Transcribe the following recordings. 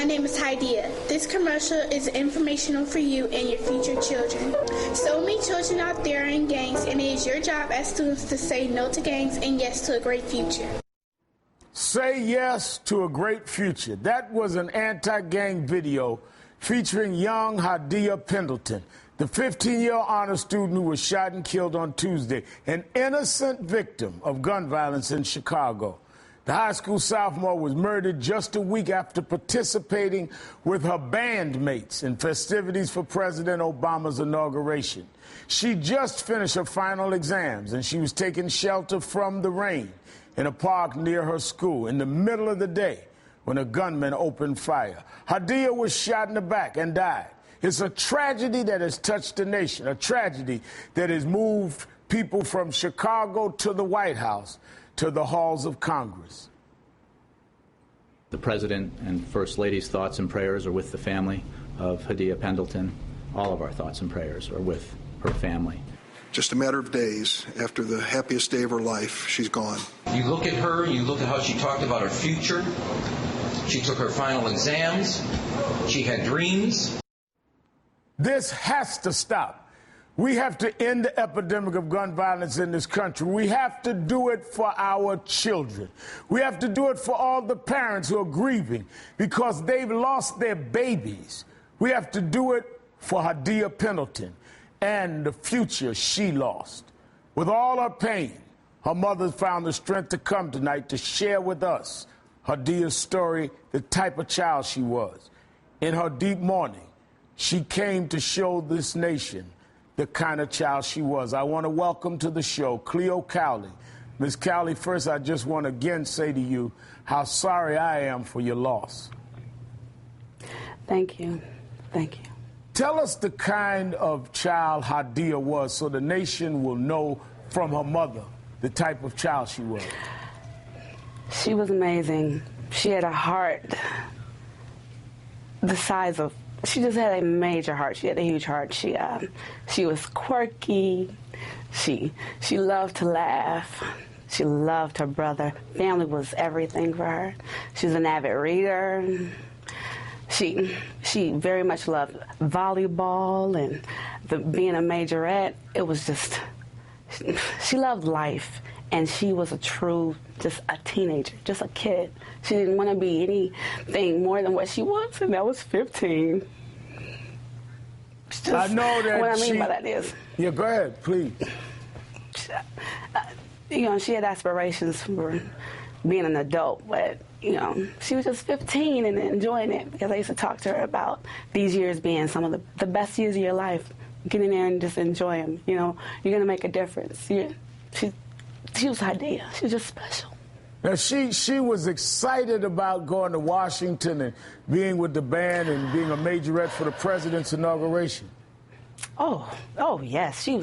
name is Hadiya. This commercial is informational for you and your future children. So many children out there are in gangs, and it is your job as students to say no to gangs and yes to a great future. Say yes to a great future. That was an anti-gang video featuring young Hadiya Pendleton, the 15-year honor student who was shot and killed on Tuesday, an innocent victim of gun violence in Chicago. The high school sophomore was murdered just a week after participating with her bandmates in festivities for President Obama's inauguration. She just finished her final exams, and she was taking shelter from the rain in a park near her school in the middle of the day when a gunman opened fire. Hadiya was shot in the back and died. It's a tragedy that has touched the nation, a tragedy that has moved people from Chicago to the White House, to the halls of Congress. The President and First Lady's thoughts and prayers are with the family of Hadiya Pendleton. All of our thoughts and prayers are with her family. Just a matter of days after the happiest day of her life, she's gone. You look at her, you look at how she talked about her future. She took her final exams. She had dreams. This has to stop. We have to end the epidemic of gun violence in this country. We have to do it for our children. We have to do it for all the parents who are grieving because they've lost their babies. We have to do it for Hadiya Pendleton and the future she lost. With all her pain, her mother found the strength to come tonight to share with us Hadiya's story, the type of child she was. In her deep mourning, she came to show this nation the kind of child she was. I want to welcome to the show Cleo Cowley. Ms. Cowley, first I just want to again say to you how sorry I am for your loss. Thank you. Thank you. Tell us the kind of child Hadiya was so the nation will know from her mother the type of child she was. She was amazing. She had a heart the size of, she just had a major heart. She had a huge heart. She was quirky. She loved to laugh. She loved her brother. Family was everything for her. She was an avid reader. She very much loved volleyball and being a majorette. It was just, she loved life. And she was just a teenager, just a kid. She didn't want to be anything more than what she was, and that was 15. Just, I know that. What I mean by that is, yeah, go ahead, please. She had aspirations for being an adult, but she was just 15 and enjoying it because I used to talk to her about these years being some of the best years of your life. Get in there and just enjoy them. You're going to make a difference. She was Hadiya. She was just special. Now, she was excited about going to Washington and being with the band and being a majorette for the president's inauguration. Oh, yes. She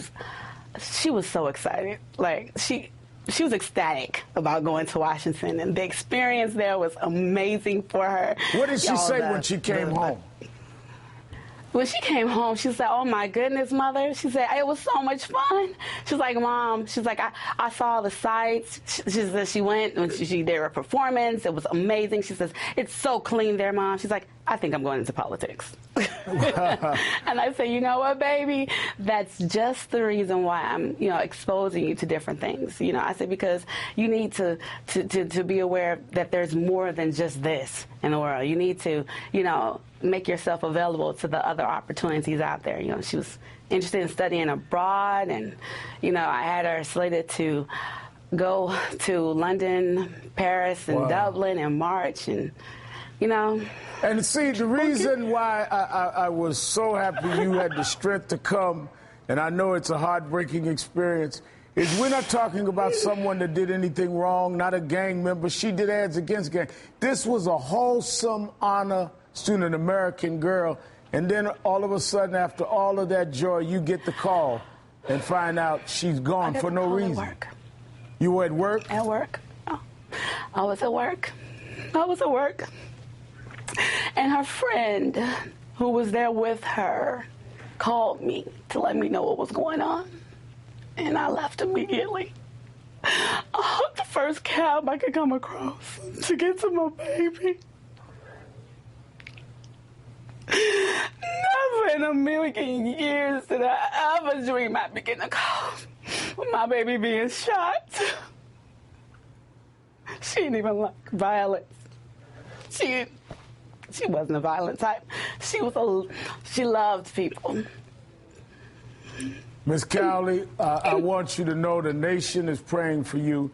was so excited. Like, she was ecstatic about going to Washington, and the experience there was amazing for her. What did she say when she came home? When she came home, she said, "Oh, my goodness, Mother." She said, "It was so much fun." She was like, "Mom," she's like, I saw the sights. She said she went, and she did a performance. It was amazing. She says, "It's so clean there, Mom." She's like, "I think I'm going into politics." And I said, "You know what, baby? That's just the reason why I'm, exposing you to different things." I said, because you need to be aware that there's more than just this in the world. You need to, make yourself available to the other opportunities out there. She was interested in studying abroad, and, I had her slated to go to London, Paris, and Dublin in March, and, And see, the reason why I was so happy you had the strength to come, and I know it's a heartbreaking experience, is we're not talking about someone that did anything wrong, not a gang member. She did ads against gang. This was a wholesome honor student, an American girl, and then all of a sudden, after all of that joy, you get the call and find out she's gone for no reason. Work. You were at work? At work. Oh, I was at work. And her friend, who was there with her, called me to let me know what was going on. And I left immediately. I hooked the first cab I could come across to get to my baby. in a million years did I ever dream I'd be getting a call with my baby being shot. She didn't even like violence. She wasn't a violent type. She loved people. Ms. Cowley, I want you to know the nation is praying for you,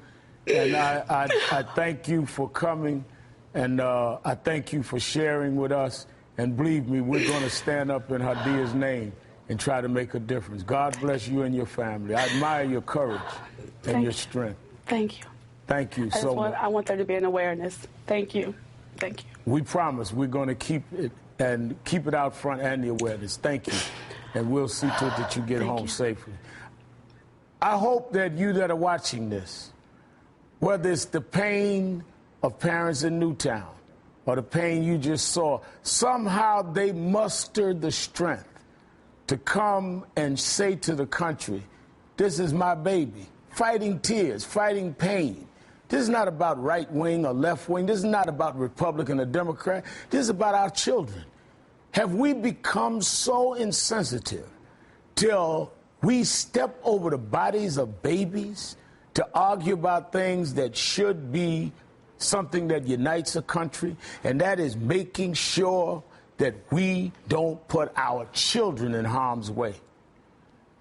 and I thank you for coming, and I thank you for sharing with us. And believe me, we're going to stand up in Hadiya's name and try to make a difference. God bless you and your family. I admire your courage and your strength. Thank you. Thank you so much. I want there to be an awareness. Thank you. Thank you. We promise we're going to keep it out front and the awareness. Thank you. And we'll see to it that you get home safely. I hope that you that are watching this, whether it's the pain of parents in Newtown or the pain you just saw, somehow they mustered the strength to come and say to the country, this is my baby, fighting tears, fighting pain. This is not about right wing or left wing. This is not about Republican or Democrat. This is about our children. Have we become so insensitive till we step over the bodies of babies to argue about things that should be something that unites a country? And that is making sure that we don't put our children in harm's way.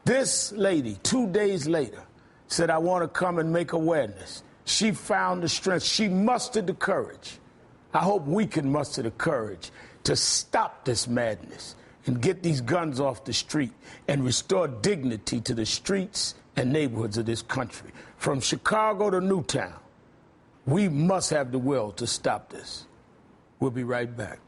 This lady, 2 days later, said, I want to come and make awareness. She found the strength. She mustered the courage. I hope we can muster the courage to stop this madness and get these guns off the street and restore dignity to the streets and neighborhoods of this country. From Chicago to Newtown, we must have the will to stop this. We'll be right back.